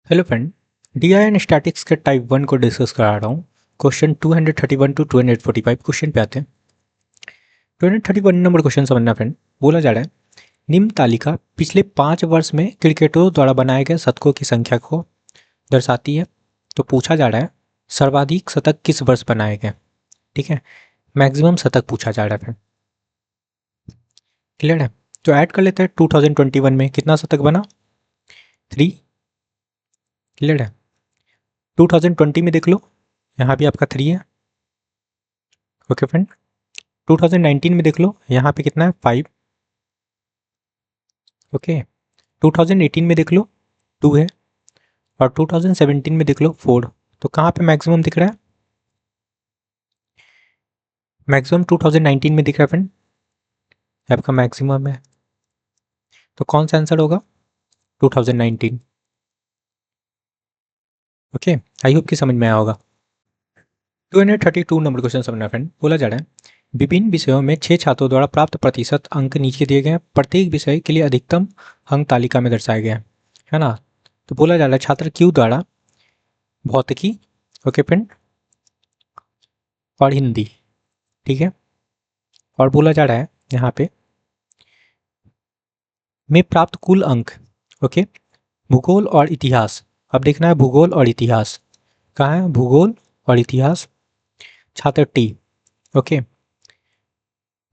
Hello friend, DI and statics के type 1 को discuss करा रहा हूँ। क्वेश्चन 231 टू 245 क्वेश्चन पे आते हैं। 231 नंबर क्वेश्चन समझना फ्रेंड। बोला जा रहा है, निम्न तालिका पिछले 5 वर्ष में क्रिकेटरों द्वारा बनाए गए शतकों की संख्या को दर्शाती है। तो पूछा जा रहा है, सर्वाधिक शतक किस वर्ष बनाए गए। ठीक है, मैक्सिमम शतक पूछा जा रहा है फ्रेंड। क्लियर है? तो ऐड कर लेते हैं। 2021 में कितना शतक बना? 3। क्लियर है? 2020 में देख लो, यहाँ भी आपका 3 है। Okay friend. 2019 में देख लो, यहाँ पे कितना है? 5। ओके। 2018 में देख लो 2 है, और 2017 में देख लो 4। तो कहाँ पे मैक्सिमम दिख रहा है? मैक्सिमम 2019 में दिख रहा है फ्रेंड, आपका मैक्सिमम है। तो कौन सा आंसर होगा? 2019। ओके, आई होप कि समझ में आया होगा। 232 नंबर क्वेश्चन समझना फ्रेंड। बोला जा रहा है, विभिन्न विषयों में 6 छात्रों द्वारा प्राप्त प्रतिशत अंक नीचे दिए गए हैं। प्रत्येक विषय के लिए अधिकतम अंक तालिका में दर्शाए गए हैं, है ना। तो बोला जा रहा है छात्र क्यू द्वारा भौतिकी, ओके फ्रेंड, और हिंदी, ठीक है, और बोला जा रहा है यहाँ पे में प्राप्त कुल अंक, ओके, भूगोल और इतिहास। अब देखना है भूगोल और इतिहास कहाँ है, भूगोल और इतिहास, छात्र टी, ओके,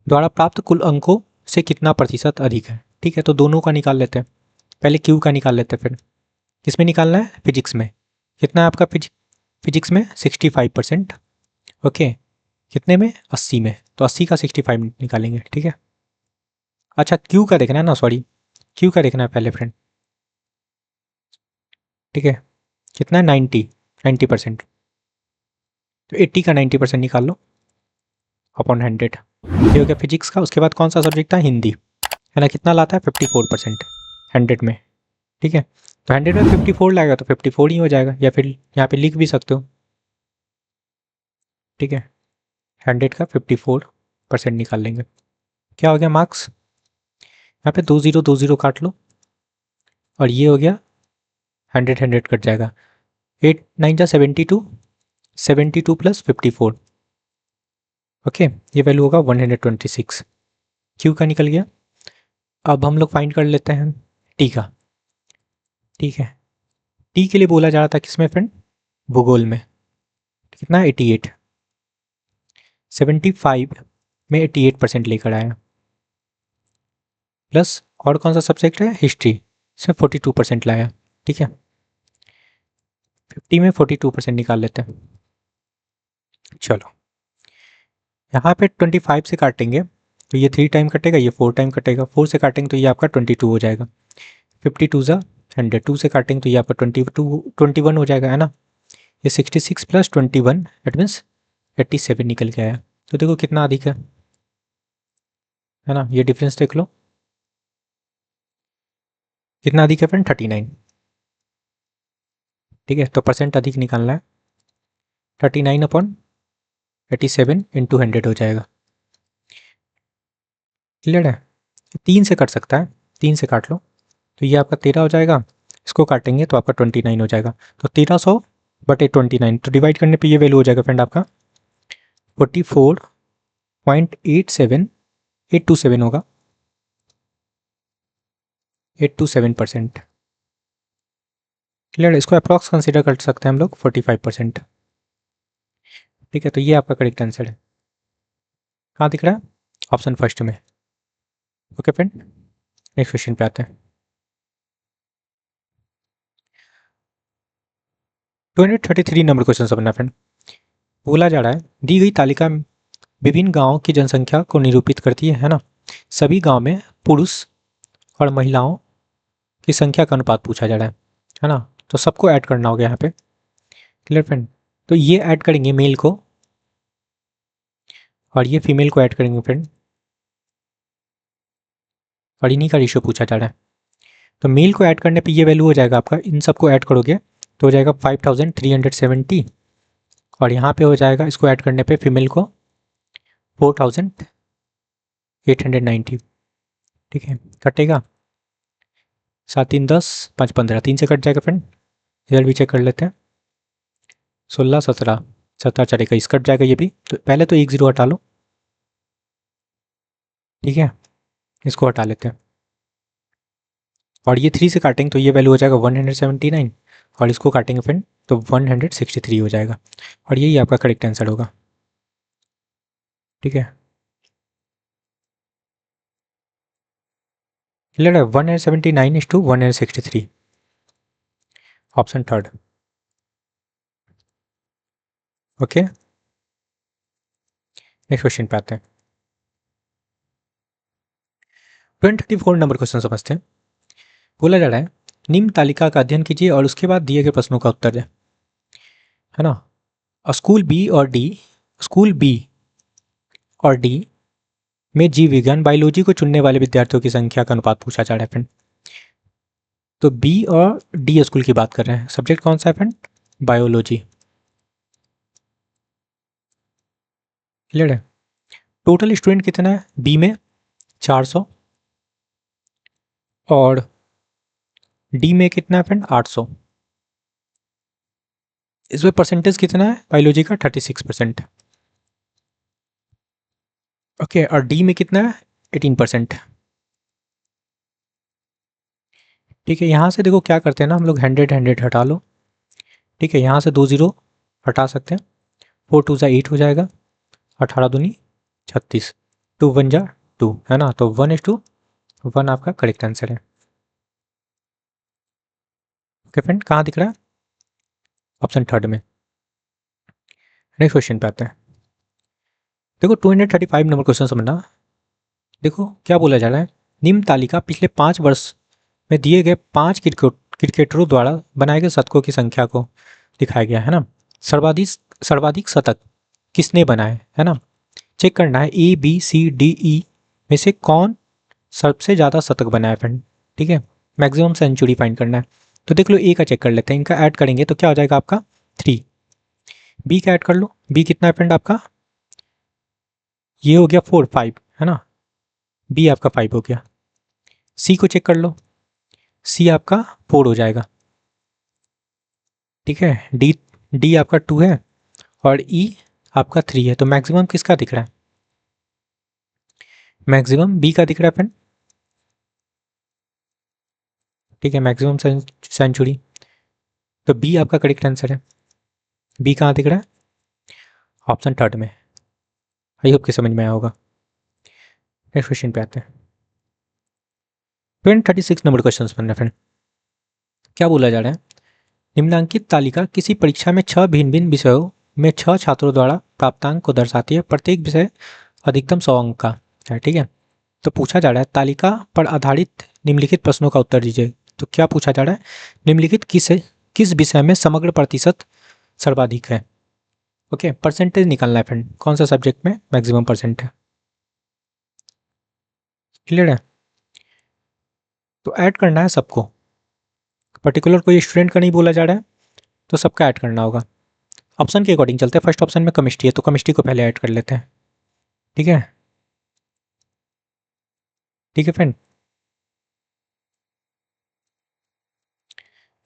द्वारा प्राप्त कुल अंकों से कितना प्रतिशत अधिक है। ठीक है, तो दोनों का निकाल लेते हैं। पहले क्यू का निकाल लेते हैं फिर। किसमें निकालना है? फिजिक्स में। कितना है आपका फिजिक्स में? 65%। ओके, कितने में? 80 में। तो 80 का 65 निकालेंगे, ठीक है। अच्छा, क्यू का देखना है ना, सॉरी, क्यू का देखना है पहले फ्रेंड, ठीक है। कितना है? 90%। तो 80 का 90% निकाल लो अपॉन 100। ये हो गया फिजिक्स का। उसके बाद कौन सा सब्जेक्ट था? हिंदी, है ना। कितना लाता है? 54%, 100 में, ठीक है। तो 100 में 54 लाएगा तो 54 ही हो जाएगा, या फिर यहाँ पे लिख भी सकते हो, ठीक है। 100 का 54% निकाल लेंगे। क्या हो गया मार्क्स? यहाँ पे 2 0 काट लो, और ये हो गया 100 100 कट जाएगा। 8 9 जा 72, 72 प्लस 54, ओके, ये वैल्यू होगा 126। क्यू का निकल गया। अब हम लोग फाइंड कर लेते हैं टी का, ठीक है। टी के लिए बोला जा रहा था किसमें फ्रेंड? भूगोल में। कितना? 88। 75 में 88% लेकर आया, प्लस और कौन सा सब्जेक्ट है? हिस्ट्री, इसमें 42% लाया, ठीक है। 50 में 42% निकाल लेते हैं। चलो, यहाँ पे 25 से काटेंगे तो ये 3 टाइम कटेगा, ये 4 टाइम कटेगा। 4 से काटेंगे तो ये आपका 22 हो जाएगा। 52 ज़ा 100, 2 से काटेंगे तो ये आपका 21 हो जाएगा, है ना। ये 66 प्लस 21 दैट मीन्स 87 निकल के आया। तो देखो कितना अधिक है ना। ये डिफरेंस देख लो कितना अधिक है फ्रेंड? 39, ठीक है। तो परसेंट अधिक निकालना है। 39 अपॉन 87 इंटू 100 हो जाएगा। क्लियर है? 3 से कट सकता है, 3 से काट लो तो ये आपका 13 हो जाएगा। इसको काटेंगे तो आपका 29 हो जाएगा। तो 1300 बटे 29, तो डिवाइड करने पे ये वैल्यू हो जाएगा फ्रेंड आपका 44.87827 होगा, 827%। क्लियर है? इसको अप्रॉक्स कंसिडर कर सकते हैं हम लोग 45%, ठीक है। तो ये आपका करेक्ट आंसर है। कहाँ दिख रहा है? ऑप्शन फर्स्ट में। ओके फ्रेंड, नेक्स्ट क्वेश्चन पे आते हैं। 233 नंबर क्वेश्चन समझना फ्रेंड। बोला जा रहा है, दी गई तालिका विभिन्न गांवों की जनसंख्या को निरूपित करती है ना। सभी गांव में पुरुष और महिलाओं की संख्या का अनुपात पूछा जा रहा है ना। तो सबको ऐड करना होगा यहाँ पे। Clear friend? तो ये ऐड करेंगे मेल को, और ये फीमेल को ऐड करेंगे फ्रेंड, और इन्हीं का रेशियो पूछा जा रहा है। तो मेल को ऐड करने पे ये वैल्यू हो जाएगा आपका, इन सबको ऐड करोगे तो हो जाएगा 5370, और यहाँ पे हो जाएगा इसको ऐड करने पे फीमेल को 4890, ठीक है। कटेगा 7 3 10 5 15, 3 से कट जाएगा फ्रेंड, इधर भी चेक कर लेते हैं। 16 17 17 चलेगा, इस कट जाएगा ये भी। तो पहले तो 1 0 हटा लो, ठीक है, इसको हटा लेते हैं। और ये 3 से काटेंगे तो ये वैल्यू हो जाएगा 179, और इसको काटेंगे फ्रेंड तो 163 हो जाएगा, और यही आपका करेक्ट आंसर होगा। ठीक है, क्लियर है। 179:163, option third. Okay, next question पे आते हैं। 24 नंबर क्वेश्चन समझते हैं। बोला जा रहा है निम्न तालिका का अध्ययन कीजिए और उसके बाद दिए गए प्रश्नों का उत्तर दें, है ना। स्कूल बी और डी में जीव विज्ञान बायोलॉजी को चुनने वाले विद्यार्थियों की संख्या का अनुपात पूछा जा रहा है फ्रेंड। तो बी और डी स्कूल की बात कर रहे हैं, सब्जेक्ट कौन सा है फ्रेंड, बायोलॉजी। क्लियर है। टोटल स्टूडेंट कितना है बी में, 400, और डी में कितना है फ्रेंड, 800। इसमें परसेंटेज कितना है बायोलॉजी का, 36%। ओके, और डी में कितना है, 18%। ठीक है, यहाँ से देखो क्या करते हैं ना हम लोग, 100 हटा लो। ठीक है, यहाँ से 2 0 हटा सकते हैं, 4 2 जा 8 हो जाएगा, 18 दूनी 36, 2 1 जा 2, है ना। तो 1:1 आपका करेक्ट आंसर है। ओके फ्रेंड, कहाँ दिख रहा है, ऑप्शन थर्ड में। नेक्स्ट क्वेश्चन पे आते हैं। देखो 235 नंबर क्वेश्चन समझना। देखो क्या बोला जा रहा है, निम्न तालिका पिछले 5 वर्ष में दिए गए 5 क्रिकेटरों द्वारा बनाए गए शतकों की संख्या को दिखाया गया है ना। सर्वाधिक सर्वाधिक शतक किसने बनाए, है ना। चेक करना है A B C D E में से कौन सबसे ज़्यादा शतक बनाया फ्रेंड। ठीक है, मैक्सिमम सेंचुरी फाइंड करना है। तो देख लो ए का चेक कर लेते हैं, इनका ऐड करेंगे तो क्या हो जाएगा आपका 3। बी का ऐड कर लो, बी कितना है फ्रेंड आपका, ये हो गया 4 5, है ना। बी आपका 5 हो गया। सी को चेक कर लो, सी आपका 4 हो जाएगा। ठीक है, डी डी आपका 2 है, और ई आपका 3 है। तो मैक्सिमम किसका दिख रहा है, मैक्सिमम बी का दिख रहा है फ्रेंड। ठीक है, मैक्सिमम सेंचुरी, तो बी आपका करेक्ट आंसर है। बी कहाँ दिख रहा है, ऑप्शन थर्ड में। आई होप कि समझ में आया होगा। नेक्स्ट क्वेश्चन पे आते हैं। 36 नंबर क्वेश्चन बन रहा है फ्रेंड। क्या बोला जा रहा है, निम्नांकित तालिका किसी परीक्षा में 6 भिन्न भिन्न विषयों में 6 छात्रों द्वारा प्राप्तांक को दर्शाती है, प्रत्येक विषय अधिकतम 100 अंक का है। ठीक है, तो पूछा जा रहा है तालिका पर आधारित निम्नलिखित प्रश्नों का उत्तर दीजिए। तो क्या पूछा जा रहा है, निम्नलिखित किस विषय में समग्र प्रतिशत सर्वाधिक है। ओके, परसेंटेज निकालना है फ्रेंड, कौन सा सब्जेक्ट में मैक्सिमम परसेंट है। क्लियर है। तो ऐड करना है सबको, पर्टिकुलर कोई स्टूडेंट का नहीं बोला जा रहा है, तो सबका ऐड करना होगा। ऑप्शन के अकॉर्डिंग चलते हैं। फर्स्ट ऑप्शन में केमिस्ट्री है तो केमिस्ट्री को पहले ऐड कर लेते हैं। ठीक है, ठीक है फ्रेंड।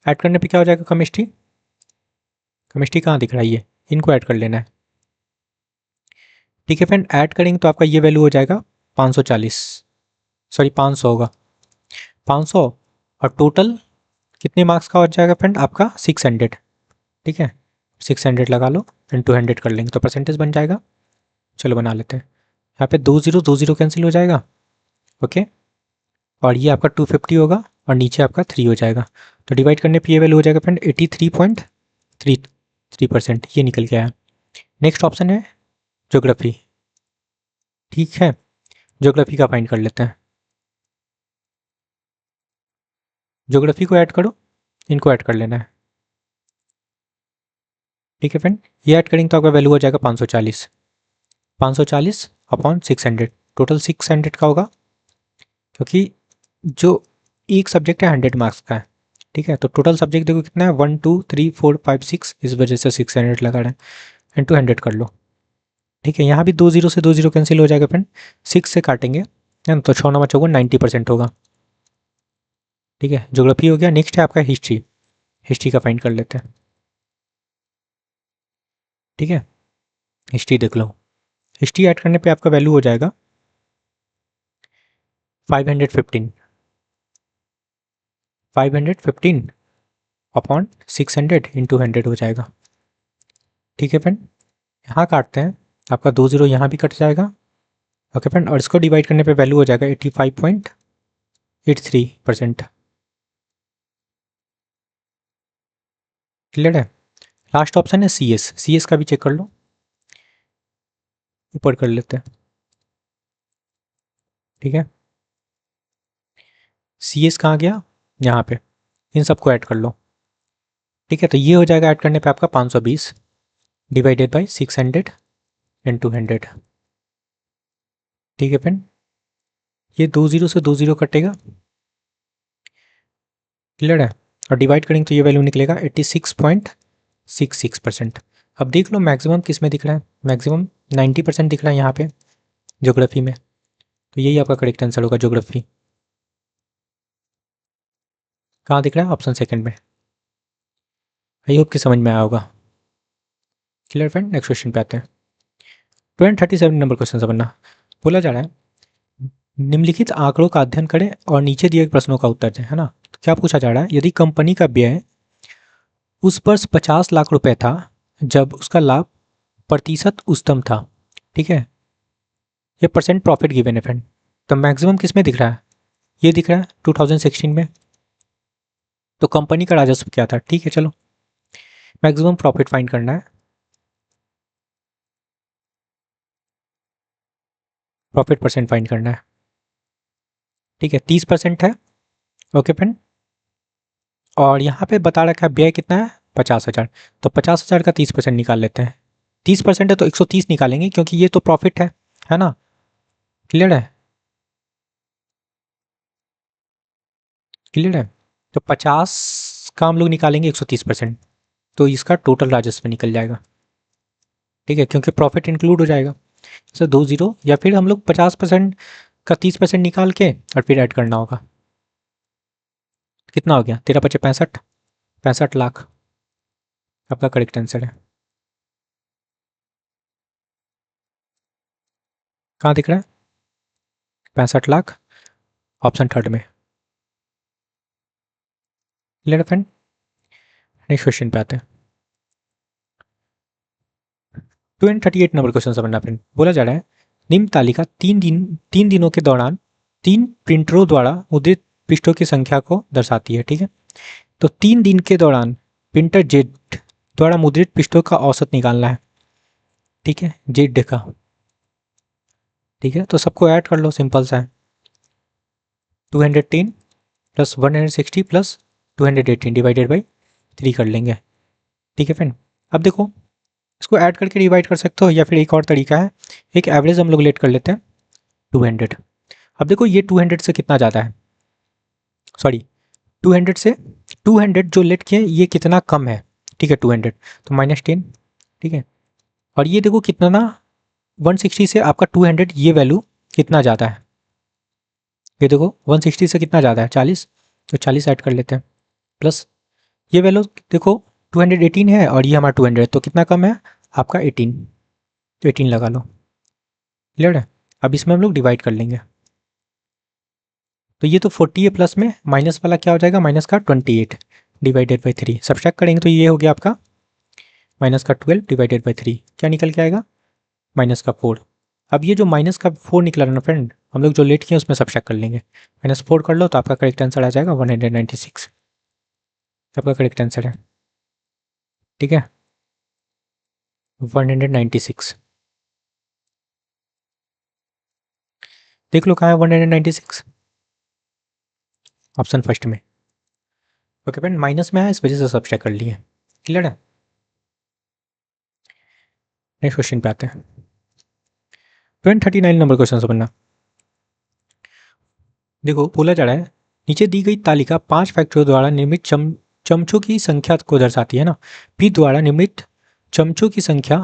ऐड करने पे क्या हो जाएगा, केमिस्ट्री, केमिस्ट्री कहाँ दिख रहा है, ये इनको ऐड कर लेना है। ठीक है फ्रेंड, ऐड करेंगे तो आपका ये वैल्यू हो जाएगा 540, सॉरी 500 होगा, 500। और टोटल कितने मार्क्स का हो जाएगा फ्रेंड आपका 600। ठीक है, 600 लगा लो, इंटू 100 कर लेंगे तो परसेंटेज बन जाएगा। चलो बना लेते हैं। यहाँ पे 2 0 कैंसिल हो जाएगा। ओके, और ये आपका 250 होगा, और नीचे आपका 3 हो जाएगा। तो डिवाइड करने पे ये वैल्यू हो जाएगा फ्रेंड 83.33%, ये निकल के आया। नेक्स्ट ऑप्शन है ज्योग्राफी। ठीक है, ज्योग्राफी का फाइंड कर लेते हैं। ज्योग्राफी को ऐड करो, इनको ऐड कर लेना है। ठीक है फ्रेंड, ये ऐड करेंगे तो आपका वैल्यू हो जाएगा 540, 540 अपॉन 600, टोटल 600 का होगा, क्योंकि जो एक सब्जेक्ट है 100 मार्क्स का है। ठीक है, तो टोटल सब्जेक्ट देखो कितना है, 1 2 3 4 5 6, इस वजह से 600 लगा रहे हैं, इंटू 100 कर लो। ठीक है, यहाँ भी 2 0 से 2 0 कैंसिल हो जाएगा फ्रेंड, 6 से काटेंगे, है ना, तो 6 9 चौवन 90% होगा। ठीक है, ज्योग्राफी हो गया। नेक्स्ट है आपका हिस्ट्री। हिस्ट्री का फाइंड कर लेते हैं। ठीक है, हिस्ट्री देख लो। हिस्ट्री ऐड करने पे आपका वैल्यू हो जाएगा 515, 515 अपॉन 600 इंटू 100 हो जाएगा। ठीक है फ्रेंड, यहाँ काटते हैं, आपका 2 0 यहाँ भी कट जाएगा। ओके फ्रेंड, और इसको डिवाइड करने पे वैल्यू हो जाएगा 85.83%। क्लियर है। लास्ट ऑप्शन है सी एस, सी एस का भी चेक कर लो, ऊपर कर लेते हैं। ठीक है, सी एस कहाँ गया, यहाँ पे, इन सबको ऐड कर लो। ठीक है, तो ये हो जाएगा ऐड करने पे आपका 520 डिवाइडेड बाई 600 इंटू 100। ठीक है फ्रेंड, ये 2 0 से 2 0 कटेगा। क्लियर है, और डिवाइड करेंगे तो ये वैल्यू निकलेगा 86.66%। अब देख लो मैक्सिमम किस में दिख रहा है, मैक्सिमम 90% दिख रहा है यहाँ पे ज्योग्राफी में, तो यही आपका करेक्ट आंसर होगा ज्योग्राफी। कहाँ दिख रहा है, ऑप्शन सेकंड में। आई होप कि समझ में आया होगा। क्लियर फ्रेंड, नेक्स्ट क्वेश्चन पे आते हैं। 237 नंबर क्वेश्चन समझना। बोला जा रहा है निम्नलिखित आंकड़ों का अध्ययन करें और नीचे दिए प्रश्नों का उत्तर दें, है ना। तो क्या पूछा जा रहा है, यदि कंपनी का व्यय उस वर्ष 50 लाख रुपए था जब उसका लाभ प्रतिशत उच्चतम था। ठीक है, ये परसेंट प्रॉफिट गिवन है फ्रेंड। तो मैक्सिमम किस में दिख रहा है, ये दिख रहा है 2016 में। तो कंपनी का राजस्व क्या था, ठीक है चलो मैक्सिमम प्रॉफिट फाइंड करना है। प्रॉफिट परसेंट फाइंड करना है। ठीक है, 30% है। ओके फ्रेंड, और यहाँ पे बता रखा है व्यय कितना है 50,000, तो 50,000 का 30% निकाल लेते हैं। 30% है तो 130 निकालेंगे क्योंकि ये तो प्रॉफिट है ना। क्लियर है, क्लियर है। तो 50 का हम लोग निकालेंगे 130%, तो इसका टोटल राजस्व निकल जाएगा। ठीक है, क्योंकि प्रॉफिट इंक्लूड हो जाएगा। जैसे 2 0, या फिर हम लोग 50% का 30% निकाल के और फिर ऐड करना होगा। कितना हो गया, 13 पचे 65, 65 लाख आपका करेक्ट आंसर है। कहाँ दिख रहा है, 65 लाख, ऑप्शन थर्ड में। क्लियर फ्रेंड, नेक्स्ट क्वेश्चन पे आते हैं। 238 नंबर क्वेश्चन समझना फ्रेंड। बोला जा रहा है निम्न तालिका 3 दिनों के दौरान 3 प्रिंटरों द्वारा मुद्रित पृष्ठों की संख्या को दर्शाती है। ठीक है, तो 3 दिन के दौरान प्रिंटर जेड द्वारा मुद्रित पृष्ठों का औसत निकालना है। ठीक है, जेड का। ठीक है, तो सबको ऐड कर लो, सिंपल सा है। 210 प्लस 160 प्लस 218 डिवाइडेड बाई 3 कर लेंगे। ठीक है फ्रेंड, अब देखो इसको ऐड करके डिवाइड कर सकते हो, या फिर एक और तरीका है, एक एवरेज हम लोग लेट कर लेते हैं 200। अब देखो ये 200 से कितना ज़्यादा है, सॉरी 200 से 200 जो लेट किए ये कितना कम है। ठीक है, 200 तो -10। ठीक है, और ये देखो कितना ना 160 से आपका 200 ये वैल्यू कितना ज़्यादा है। ये देखो 160 से कितना ज़्यादा है 40, तो 40 ऐड कर लेते हैं। प्लस ये वैल्यू देखो 218 है और ये हमारा 200, तो कितना कम है आपका 18, तो 18 लगा लो। क्लियर है, अब इसमें हम लोग डिवाइड कर लेंगे। तो ये तो 40 है, प्लस में माइनस वाला क्या हो जाएगा, माइनस का 28 डिवाइडेड बाई 3। सब्ट्रैक्ट करेंगे तो ये हो गया आपका माइनस का 12 डिवाइडेड बाई 3, क्या निकल के आएगा माइनस का 4। अब ये जो माइनस का 4 निकला ना फ्रेंड, हम लोग जो लेट किए उसमें सब्ट्रैक्ट कर लेंगे। -4 कर लो तो आपका करेक्ट आंसर आ जाएगा 196, आपका करेक्ट आंसर है। ठीक है, 196 देख लो कहाँ है 196, ऑप्शन फर्स्ट में। ओके फ्रेंड, माइनस में है इस वजह से सब्ट्रैक्ट कर लिए। क्लियर है, नेक्स्ट क्वेश्चन पे आते हैं। 239 नंबर क्वेश्चन समझना। देखो बोला जा रहा है नीचे दी गई तालिका 5 फैक्टरियों द्वारा निर्मित चमचों की संख्या को दर्शाती है ना। पी द्वारा निर्मित चमचों की संख्या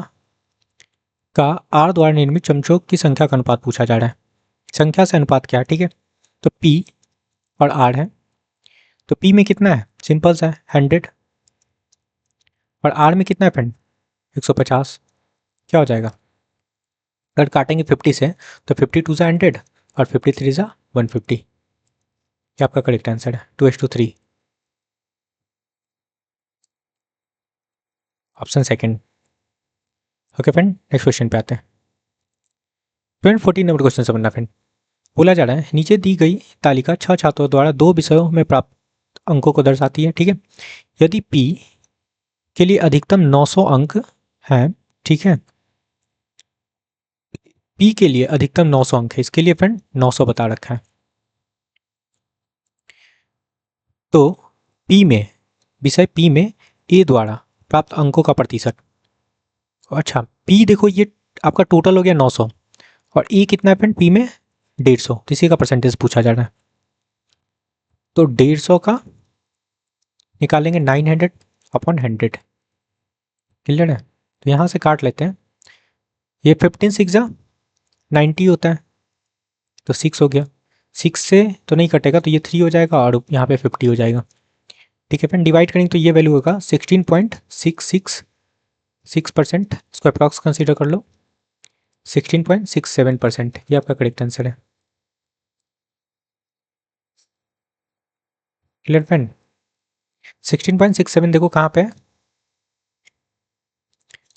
का आर द्वारा निर्मित चमचों की संख्या का अनुपात पूछा जा रहा है। संख्या से अनुपात क्या है, ठीक है, तो पी और आर है। तो पी में कितना है, सिंपल सा है 100 और आर में कितना है फ्रेंड 150, क्या हो जाएगा अगर काटेंगे 50 से तो 52 ज़ा 100 और 53 ज़ा 150, क्या आपका करेक्ट आंसर है 2:3, option second. Okay friend, next question पे आते हैं। फ्रेंड 14 नंबर क्वेश्चन समझना फ्रेंड। बोला जा रहा है नीचे दी गई तालिका 6 छात्रों द्वारा 2 विषयों में प्राप्त अंकों को दर्शाती है, ठीक है। यदि पी के लिए अधिकतम 900 अंक हैं, ठीक है, पी के लिए अधिकतम 900 अंक है, इसके लिए फ्रेंड 900 बता रखा है। तो पी में, विषय पी में ए द्वारा प्राप्त अंकों का प्रतिशत, अच्छा पी देखो ये आपका टोटल हो गया 900 और ए कितना है फ्रेंड पी में 150, तो इसी का परसेंटेज पूछा जा रहा है। तो 150 का निकालेंगे 900 अपॉन 100, क्लियर है। तो यहाँ से काट लेते हैं, ये 15 6 जा 90 होता है, तो 6 हो गया, 6 से तो नहीं कटेगा तो ये 3 हो जाएगा और यहाँ पे 50 हो जाएगा, ठीक है फ्रेंड। डिवाइड करेंगे तो ये वैल्यू होगा 16.666%, इसको अप्रॉक्स कंसीडर कर लो 16.67%, ये आपका करेक्ट आंसर है, क्लियर फ्रेंड। 16.67 देखो कहाँ पे है,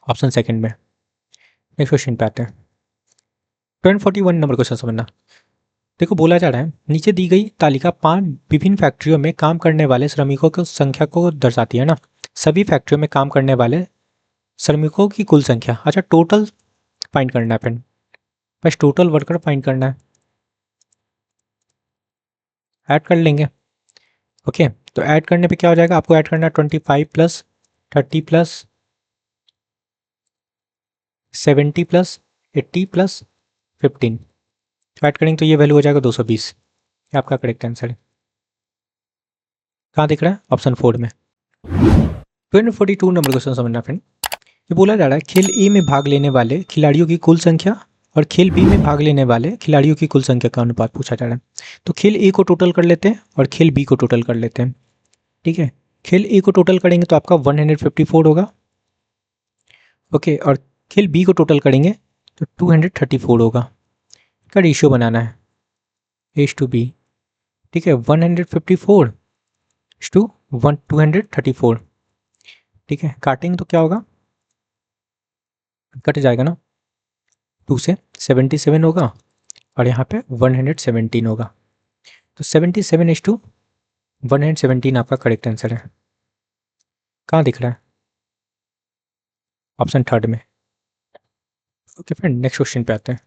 ऑप्शन सेकंड में। नेक्स्ट क्वेश्चन पे आते हैं। 241 नंबर क्वेश्चन समझना। देखो बोला जा रहा है नीचे दी गई तालिका 5 विभिन्न फैक्ट्रियों में काम करने वाले श्रमिकों की संख्या को दर्शाती है ना। सभी फैक्ट्रियों में काम करने वाले श्रमिकों की कुल संख्या, अच्छा टोटल फाइंड करना है फ्रेंड, बस टोटल वर्कर फाइंड करना है, ऐड कर लेंगे। ओके तो ऐड करने पे क्या हो जाएगा, आपको ऐड करना है 25 प्लस 30 प्लस 70 प्लस 80 प्लस 15, तो ऐड करेंगे तो ये वैल्यू हो जाएगा 220, ये आपका करेक्ट आंसर है। कहाँ दिख रहा है, ऑप्शन 4 में। 242 नंबर क्वेश्चन समझना फ्रेंड। ये बोला जा रहा है खेल ए में भाग लेने वाले खिलाड़ियों की कुल संख्या और खेल बी में भाग लेने वाले खिलाड़ियों की कुल संख्या का अनुपात पूछा जा रहा है। तो खेल ए को टोटल कर लेते हैं और खेल बी को टोटल कर लेते हैं, ठीक है। खेल ए को टोटल करेंगे तो आपका 154 होगा, ओके, और खेल बी को टोटल करेंगे तो 234 होगा। का रेशियो बनाना है A/B, ठीक है, 154 टू 234, ठीक है। काटेंगे तो क्या होगा, कट जाएगा ना, 2 से 77 होगा और यहाँ पे 117 होगा, तो 77:117 आपका करेक्ट आंसर है। कहाँ दिख रहा है, ऑप्शन थर्ड में। ओके फ्रेंड, नेक्स्ट क्वेश्चन पे आते हैं।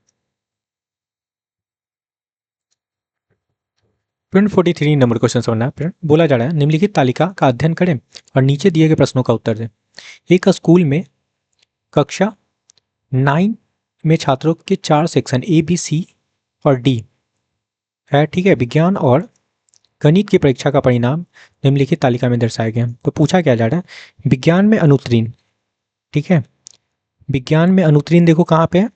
243 नंबर क्वेश्चन समझना है फ्रेंड। बोला जा रहा है निम्नलिखित तालिका का अध्ययन करें और नीचे दिए गए प्रश्नों का उत्तर दें। एक स्कूल में कक्षा 9 में छात्रों के 4 सेक्शन A, B, C और D है, ठीक है। विज्ञान और गणित की परीक्षा का परिणाम निम्नलिखित तालिका में दर्शाए गए हैं। तो पूछा क्या जा रहा है, विज्ञान में अनुत्तीर्ण, ठीक है, विज्ञान में अनुत्तीर्ण देखो कहाँ पे है,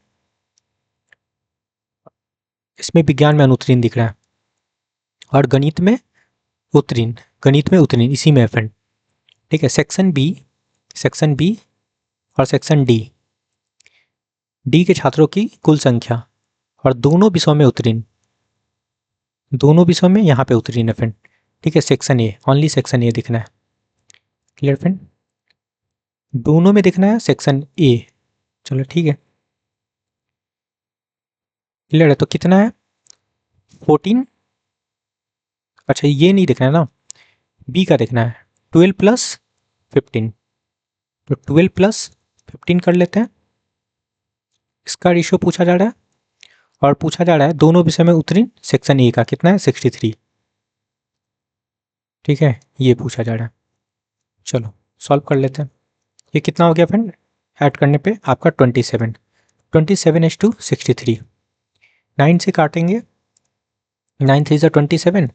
इसमें विज्ञान में अनुत्तीर्ण दिख रहा है, और गणित में उत्तीर्ण, गणित में उत्तीर्ण इसी में है फ्रेंड, ठीक है। सेक्शन बी और सेक्शन डी के छात्रों की कुल संख्या और दोनों विषयों में उत्तीर्ण, दोनों विषयों में यहाँ पे उत्तीर्ण है फ्रेंड, ठीक है। Section A, only section A दिखना है, क्लियर फ्रेंड, दोनों में दिखना है सेक्शन ए, चलो ठीक है, क्लियर है। तो कितना है 14, अच्छा ये नहीं दिखना है ना, बी का देखना है 12 प्लस 15, तो 12 प्लस 15 कर लेते हैं, इसका रेशियो पूछा जा रहा है, और पूछा जा रहा है दोनों विषय में उत्तीर्ण सेक्शन ए का कितना है 63, ठीक है, ये पूछा जा रहा है। चलो सॉल्व कर लेते हैं, ये कितना हो गया फ्रेंड, ऐड करने पे आपका 27:63, 9 से काटेंगे, 9 3 जा 27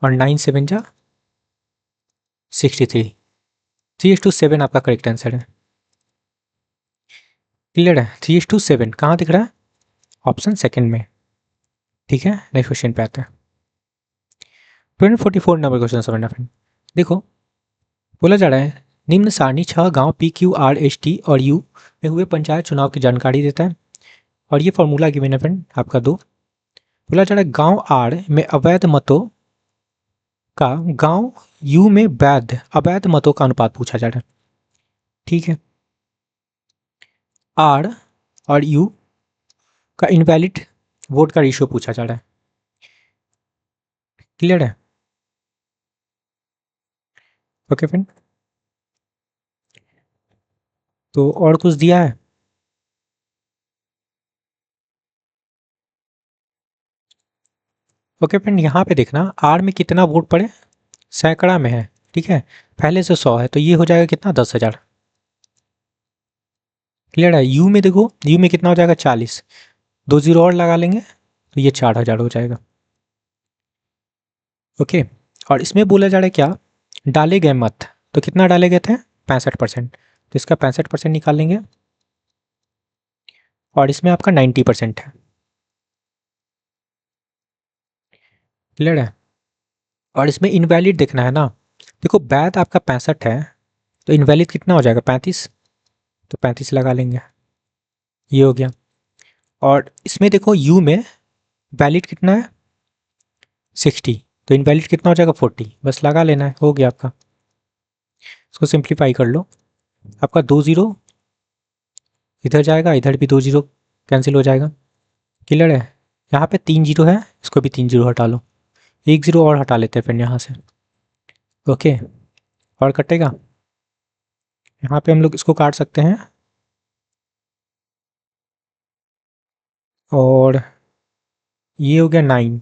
और 9 7 जा 63, 3:7 आपका करेक्ट आंसर है, क्लियर है। 3:7 कहाँ दिख रहा है, ऑप्शन सेकंड में, ठीक है। नेक्स्ट क्वेश्चन पे आते हैं। 244 नंबर क्वेश्चन समझना फ्रेंड। देखो बोला जा रहा है निम्न सारणी 6 गांव P Q R S T और यू में हुए पंचायत चुनाव की जानकारी देता है। और ये फॉर्मूला गिवन है फ्रेंड आपका 2। बोला जा रहा है गांव आर में अवैध मतों का गांव यू में वैध अवैध मतों का अनुपात पूछा जा रहा है। ठीक है, आर और यू का इनवैलिड वोट का रेशियो पूछा जा रहा है। क्लियर है? ओके फ्रेंड, तो और कुछ दिया है? ओके फ्रेंड, यहाँ पे देखना आर में कितना वोट पड़े, सैकड़ा में है। ठीक है, पहले से 100 है तो ये हो जाएगा कितना, 10,000। क्लियर है? यू में देखो, यू में कितना हो जाएगा, 40। 2 जीरो और लगा लेंगे तो ये 4,000 हो जाएगा। ओके, और इसमें बोला जा रहा है क्या, डाले गए मत, तो कितना डाले गए थे, 65%। तो इसका 65% निकाल लेंगे और इसमें आपका 90% है। क्लियर है? और इसमें इनवैलिड देखना है ना, देखो वैध आपका 65 है तो इनवैलिड कितना हो जाएगा, 35। तो 35 लगा लेंगे, ये हो गया। और इसमें देखो यू में वैलिड कितना है, 60, तो इनवैलिड कितना हो जाएगा, 40। बस लगा लेना है, हो गया आपका। इसको सिंप्लीफाई कर लो, आपका 2 जीरो इधर जाएगा, इधर भी 2 जीरो कैंसिल हो जाएगा। क्लियर है? यहाँ पे 3 जीरो है, इसको भी 3 जीरो हटा लो, 1 जीरो और हटा लेते हैं फिर यहाँ से। ओके, और कटेगा, यहाँ पे हम लोग इसको काट सकते हैं और ये हो गया 9।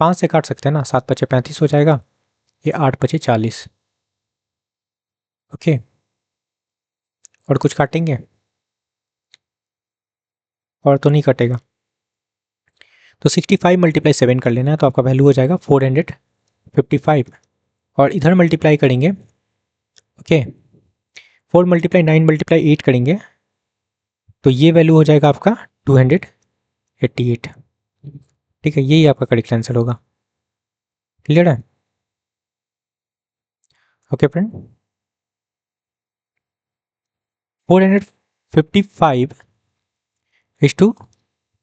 5 से काट सकते हैं ना, 7 पचे 35 हो जाएगा, ये 8 पचे 40। ओके, और कुछ काटेंगे, और तो नहीं कटेगा। तो 65 मल्टीप्लाई 7 कर लेना है तो आपका वैल्यू हो जाएगा 455। और इधर मल्टीप्लाई करेंगे, ओके, 4 मल्टीप्लाई 9 मल्टीप्लाई 8 करेंगे तो ये वैल्यू हो जाएगा आपका 288। ठीक है, यही आपका करेक्ट आंसर होगा। क्लियर है? ओके फ्रेंड, 455 इज टू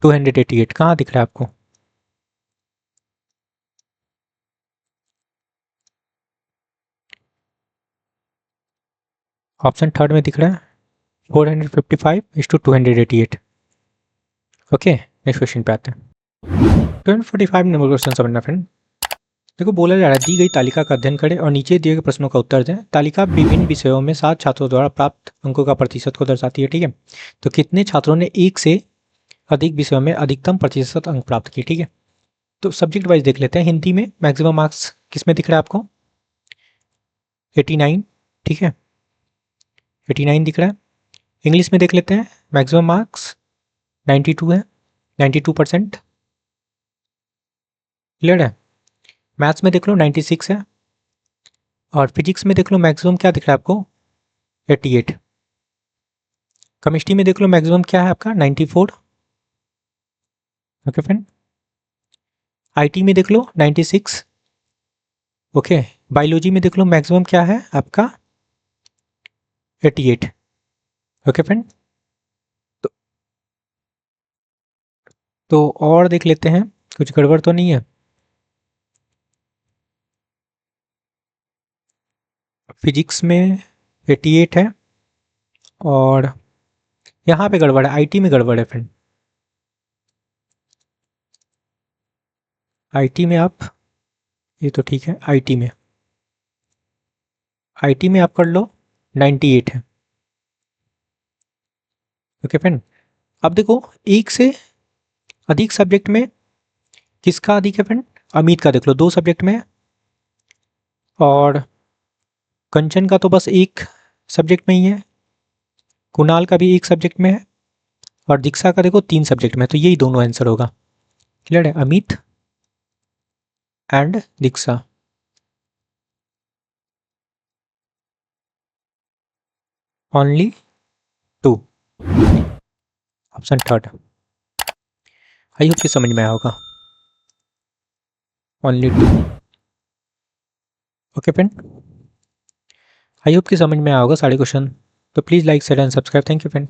288 कहाँ दिख रहा है आपको? ऑप्शन थर्ड में दिख रहा है 455 is two 288। Okay, next question पे आते हैं। 245 नंबर क्वेश्चन समझना फ्रेंड। देखो बोला जा रहा है दी गई तालिका का अध्ययन करें और नीचे दिए गए प्रश्नों का उत्तर दें। तालिका विभिन्न विषयों में 7 छात्रों द्वारा प्राप्त अंकों का प्रतिशत को दर्शाती है। ठीक है, तो कितने छात्रों ने एक से अधिक विषयों में अधिकतम प्रतिशत अंक प्राप्त किए? ठीक है, तो सब्जेक्ट वाइज देख लेते हैं। हिंदी में मैक्सिमम मार्क्स किस में दिख रहा है आपको, 89। ठीक है, 89 दिख रहा है। इंग्लिश में देख लेते हैं, मैक्सिमम मार्क्स 92 है, 92%। क्लियर है? मैथ्स में देख लो 96 है, और फिजिक्स में देख लो मैक्सिमम क्या दिख रहा है आपको, 88। केमिस्ट्री में देख लो मैक्सिमम क्या है आपका, 94। ओके फ्रेंड, आईटी में देख लो 96। ओके, बायोलॉजी में देख लो मैक्सिमम क्या है आपका, 88। ओके फ्रेंड, तो, तो और देख लेते हैं कुछ गड़बड़ तो नहीं है। फिजिक्स में 88 है, और यहाँ पे गड़बड़ है, आईटी में गड़बड़ है फ्रेंड। आईटी में आप, ये तो ठीक है, आईटी में आप कर लो 98 है। ओके फ्रेंड, अब देखो एक से अधिक सब्जेक्ट में किसका अधिक है फ्रेंड, अमित का देख लो 2 सब्जेक्ट में, और कंचन का तो बस एक सब्जेक्ट में ही है, कुणाल का भी एक सब्जेक्ट में है, और दीक्षा का देखो 3 सब्जेक्ट में, तो यही दोनों आंसर होगा। क्लियर है? Amit and Diksha. Only 2, option third. I hope कि समझ में आया होगा, only 2। Okay friend, I hope कि समझ में आया होगा सारे क्वेश्चन। तो please like share and subscribe. Thank you friend.